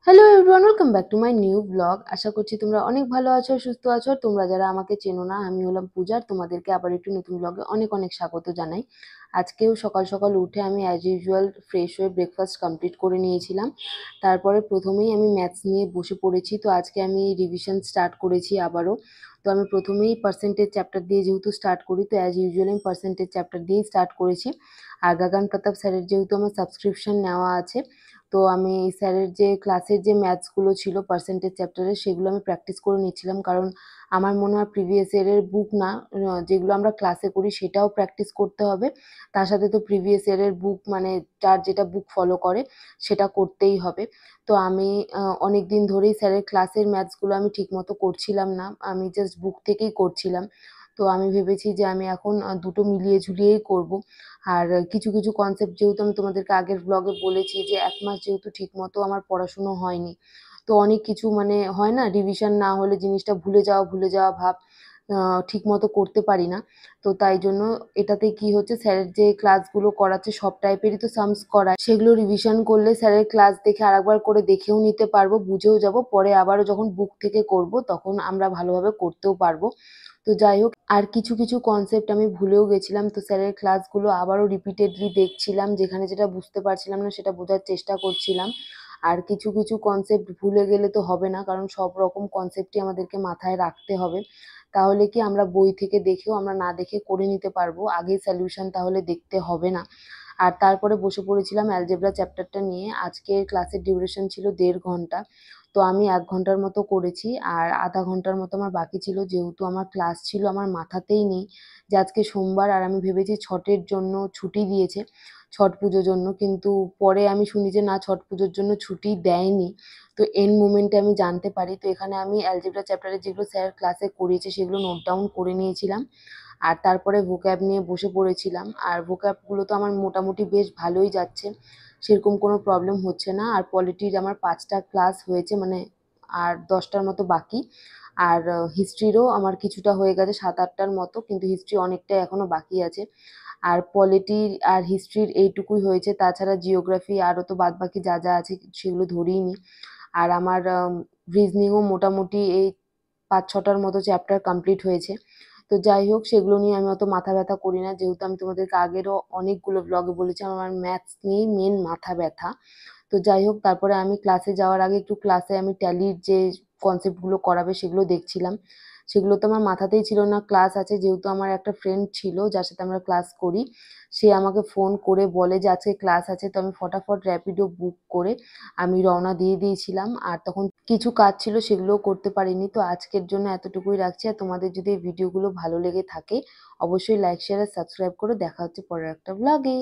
Hello everyone, welcome back to my new blog. আশা করছি তোমরা অনেক ভালো আছো, সুস্থ আছো। তোমরা যারা আমাকে চেনো না, আমি হলাম পূজা। তোমাদেরকে আবার একটু নতুন ব্লগে অনেক অনেক স্বাগত জানাই। আজকেও সকাল সকাল উঠে আমি অ্যাজ ইউজুয়াল ফ্রেশ হয়ে ব্রেকফাস্ট কমপ্লিট করে নিয়েছিলাম। তারপরে প্রথমেই আমি ম্যাথস নিয়ে বসে পড়েছি। তো আজকে আমি রিভিশন স্টার্ট করেছি আবারও। তো আমি প্রথমেই পার্সেন্টেজ চ্যাপ্টার দিয়ে যেহেতু স্টার্ট করি, তো অ্যাজ ইউজুয়াল আমি পার্সেন্টেজ চ্যাপ্টার দিয়েই স্টার্ট করেছি। আর গাগান প্রতাপ স্যারের যেহেতু আমার সাবস্ক্রিপশন নেওয়া আছে, তো আমি স্যারের যে ক্লাসের যে ম্যাথসগুলো ছিল পার্সেন্টেজ চ্যাপ্টারের, সেগুলো আমি প্র্যাকটিস করে নিচ্ছিলাম। কারণ আমার মনে হয় প্রিভিয়াস ইয়ারের বুক না, যেগুলো আমরা ক্লাসে করি সেটাও প্র্যাকটিস করতে হবে। তার সাথে তো প্রিভিয়াস ইয়ারের বুক মানে যার যেটা বুক ফলো করে সেটা করতেই হবে। তো আমি অনেক দিন ধরেই স্যারের ক্লাসের ম্যাথসগুলো আমি ঠিকমতো করছিলাম না, আমি জাস্ট বুক থেকেই করছিলাম। তো আমি ভেবেছি যে আমি এখন দুটো মিলিয়ে ঝুলিয়েই করব। আর কিছু কিছু কনসেপ্ট যেহেতু আমি তোমাদেরকে আগের ব্লগে বলেছি যে ১ মাস যেহেতু ঠিকমতো আমার পড়াশুনো হয়নি, তো অনেক কিছু মানে হয় না, রিভিশন না হলে জিনিসটা ভুলে যাওয়া ভাব, ঠিকমতো করতে পারি না। তো তাই জন্য এটাতে কি হচ্ছে, স্যারের যে ক্লাসগুলো করাচ্ছে সব টাইপেরই তো সামস করায়। সেগুলো রিভিশন করলে স্যারের ক্লাস দেখে আরেকবার করে দেখেও নিতে পারবো, বুঝেও যাবো। পরে আবারও যখন বুক থেকে করব তখন আমরা ভালোভাবে করতেও পারবো। তো যাই হোক, আর কিছু কিছু কনসেপ্ট আমি ভুলেও গেছিলাম। তো স্যারের ক্লাসগুলো আবারও রিপিটেডলি দেখছিলাম, যেখানে যেটা বুঝতে পারছিলাম না সেটা বোঝার চেষ্টা করছিলাম। আর কিছু কিছু কনসেপ্ট ভুলে গেলে তো হবে না, কারণ সব রকম কনসেপ্টই আমাদেরকে মাথায় রাখতে হবে। তাহলে কি আমরা বই থেকে দেখেও আমরা না দেখে করে নিতে পারবো, আগেই সলিউশন তাহলে দেখতে হবে না। আর তারপরে বসে পড়েছিলাম অ্যালজেব্রা চ্যাপ্টারটা নিয়ে। আজকের ক্লাসের ডিউরেশন ছিল ১.৫ ঘন্টা। তো আমি ১ ঘন্টার মতো করেছি, আর আধা ঘন্টার মতো আমার বাকি ছিল। যেহেতু আমার ক্লাস ছিল, আমার মাথাতেই নেই যে আজকে সোমবার, আর আমি ভেবেছি ছটের জন্য ছুটি দিয়েছে, ছট পুজোর জন্য। কিন্তু পরে আমি শুনি যে না, ছট পুজোর জন্য ছুটি দেয়নি। তো এন্ড মোমেন্টে আমি জানতে পারি। তো এখানে আমি অ্যালজেব্রা চ্যাপ্টারে যেগুলো স্যার ক্লাসে করিয়েছে সেগুলো নোট ডাউন করে নিয়েছিলাম। আর তারপরে ভোক্যাব নিয়ে বসে পড়েছিলাম। আর ভোক্যাবগুলো তো আমার মোটামুটি বেশ ভালোই যাচ্ছে, সেরকম কোনো প্রবলেম হচ্ছে না। আর পলিটির আমার ৫টা ক্লাস হয়েছে, মানে আর ১০টার মতো বাকি। আর হিস্ট্রিরও আমার কিছুটা হয়ে গেছে, ৭-৮টার মতো, কিন্তু হিস্ট্রি অনেকটাই এখনো বাকি আছে। আর পলিটি আর হিস্ট্রির এইটুকুই হয়েছে, তাছাড়া জিওগ্রাফি আরও তো বাদবাকি যা যা আছে সেগুলো ধরিইনি। আর আমার রিজনিংও মোটামুটি এই ৫-৬টার মতো চ্যাপ্টার কমপ্লিট হয়েছে। তো যাই হোক, সেগুলো নিয়ে আমি অত মাথা ব্যথা করি না, যেহেতু আমি তোমাদেরকে আগেরও অনেকগুলো ব্লগে বলেছি আমার ম্যাথস নিয়েই মেন মাথা ব্যথা। তো যাই হোক, তারপরে আমি ক্লাসে যাওয়ার আগে একটু ক্লাসে আমি ট্যালির যে কনসেপ্টগুলো করাবে সেগুলো দেখছিলাম। সেগুলো তো আমার মাথাতেই ছিল না ক্লাস আছে। যেহেতু আমার একটা ফ্রেন্ড ছিল যার সাথে আমরা ক্লাস করি, সে আমাকে ফোন করে বলে যে আজকে ক্লাস আছে। তো আমি ফটাফট র্যাপিডো বুক করে আমি রওনা দিয়ে দিয়েছিলাম। আর তখন কিছু কাজ ছিল, সেগুলোও করতে পারিনি। তো আজকের জন্য এতটুকুই রাখছি। আর তোমাদের যদি এই ভিডিওগুলো ভালো লেগে থাকে, অবশ্যই লাইক, শেয়ার আর সাবস্ক্রাইব করো। দেখা হচ্ছে পরের একটা ব্লগে।